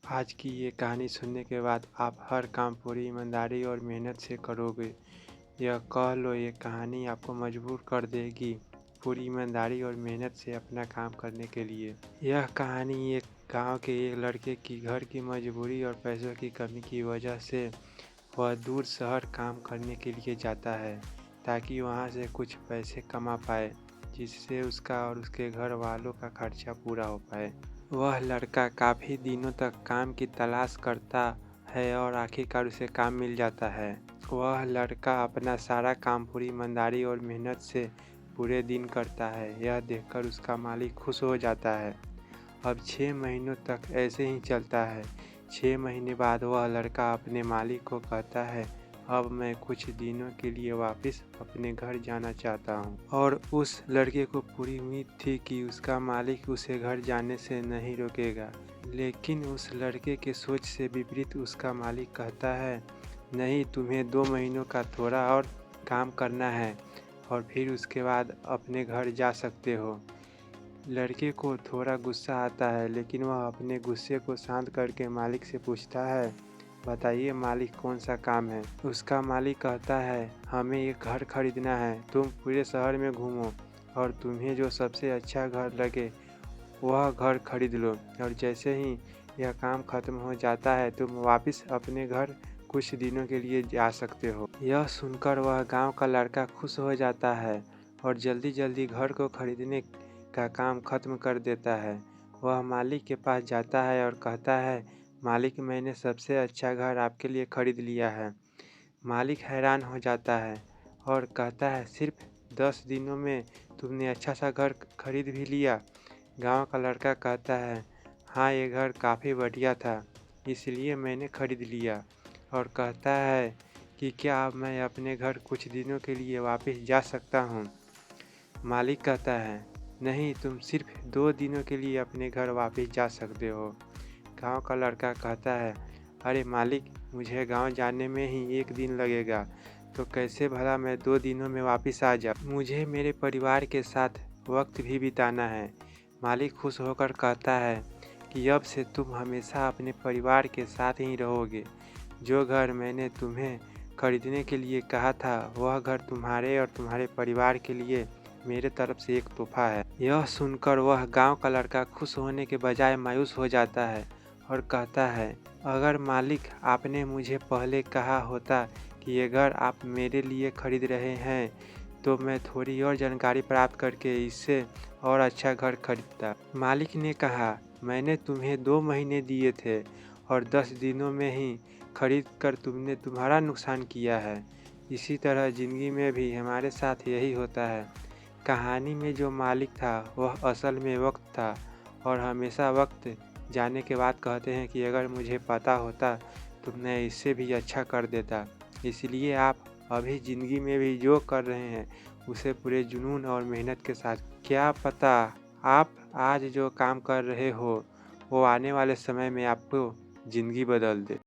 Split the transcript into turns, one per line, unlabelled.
आज की ये कहानी सुनने के बाद आप हर काम पूरी ईमानदारी और मेहनत से करोगे। यह कह लो, ये कहानी आपको मजबूर कर देगी पूरी ईमानदारी और मेहनत से अपना काम करने के लिए। यह कहानी एक गांव के एक लड़के की घर की मजबूरी और पैसों की कमी की वजह से वह दूर शहर काम करने के लिए जाता है ताकि वहां से कुछ पैसे कमा पाए, जिससे उसका और उसके घर वालों का खर्चा पूरा हो पाए। वह लड़का काफ़ी दिनों तक काम की तलाश करता है और आखिरकार उसे काम मिल जाता है। वह लड़का अपना सारा काम पूरी ईमानदारी और मेहनत से पूरे दिन करता है। यह देखकर उसका मालिक खुश हो जाता है। अब 6 महीनों तक ऐसे ही चलता है। 6 महीने बाद वह लड़का अपने मालिक को कहता है, अब मैं कुछ दिनों के लिए वापस अपने घर जाना चाहता हूँ। और उस लड़के को पूरी उम्मीद थी कि उसका मालिक उसे घर जाने से नहीं रोकेगा, लेकिन उस लड़के के सोच से विपरीत उसका मालिक कहता है, नहीं, तुम्हें 2 महीनों का थोड़ा और काम करना है और फिर उसके बाद अपने घर जा सकते हो। लड़के को थोड़ा गुस्सा आता है, लेकिन वह अपने गुस्से को शांत करके मालिक से पूछता है, बताइए मालिक, कौन सा काम है। उसका मालिक कहता है, हमें एक घर खरीदना है। तुम पूरे शहर में घूमो और तुम्हें जो सबसे अच्छा घर लगे वह घर खरीद लो, और जैसे ही यह काम खत्म हो जाता है तुम वापस अपने घर कुछ दिनों के लिए जा सकते हो। यह सुनकर वह गांव का लड़का खुश हो जाता है और जल्दी जल्दी घर को खरीदने का काम खत्म कर देता है। वह मालिक के पास जाता है और कहता है, मालिक, मैंने सबसे अच्छा घर आपके लिए खरीद लिया है। मालिक हैरान हो जाता है और कहता है, सिर्फ 10 दिनों में तुमने अच्छा सा घर खरीद भी लिया। गांव का लड़का कहता है, हाँ, ये घर काफ़ी बढ़िया था, इसलिए मैंने खरीद लिया। और कहता है कि क्या अब मैं अपने घर कुछ दिनों के लिए वापस जा सकता हूँ। मालिक कहता है, नहीं, तुम सिर्फ 2 दिनों के लिए अपने घर वापस जा सकते हो। गांव का लड़का कहता है, अरे मालिक, मुझे गांव जाने में ही 1 दिन लगेगा, तो कैसे भला मैं 2 दिनों में वापस आ जाऊँ। मुझे मेरे परिवार के साथ वक्त भी बिताना है। मालिक खुश होकर कहता है कि अब से तुम हमेशा अपने परिवार के साथ ही रहोगे। जो घर मैंने तुम्हें खरीदने के लिए कहा था वह घर तुम्हारे और तुम्हारे परिवार के लिए मेरे तरफ से एक तोहफा है। यह सुनकर वह गांव का लड़का खुश होने के बजाय मायूस हो जाता है और कहता है, अगर मालिक, आपने मुझे पहले कहा होता कि ये घर आप मेरे लिए खरीद रहे हैं, तो मैं थोड़ी और जानकारी प्राप्त करके इससे और अच्छा घर खरीदता। मालिक ने कहा, मैंने तुम्हें 2 महीने दिए थे और 10 दिनों में ही खरीद कर तुमने तुम्हारा नुकसान किया है। इसी तरह ज़िंदगी में भी हमारे साथ यही होता है। कहानी में जो मालिक था वह असल में वक्त था, और हमेशा वक्त जाने के बाद कहते हैं कि अगर मुझे पता होता तो मैं इससे भी अच्छा कर देता। इसलिए आप अभी ज़िंदगी में भी जो कर रहे हैं उसे पूरे जुनून और मेहनत के साथ, क्या पता आप आज जो काम कर रहे हो वो आने वाले समय में आपको ज़िंदगी बदल दे।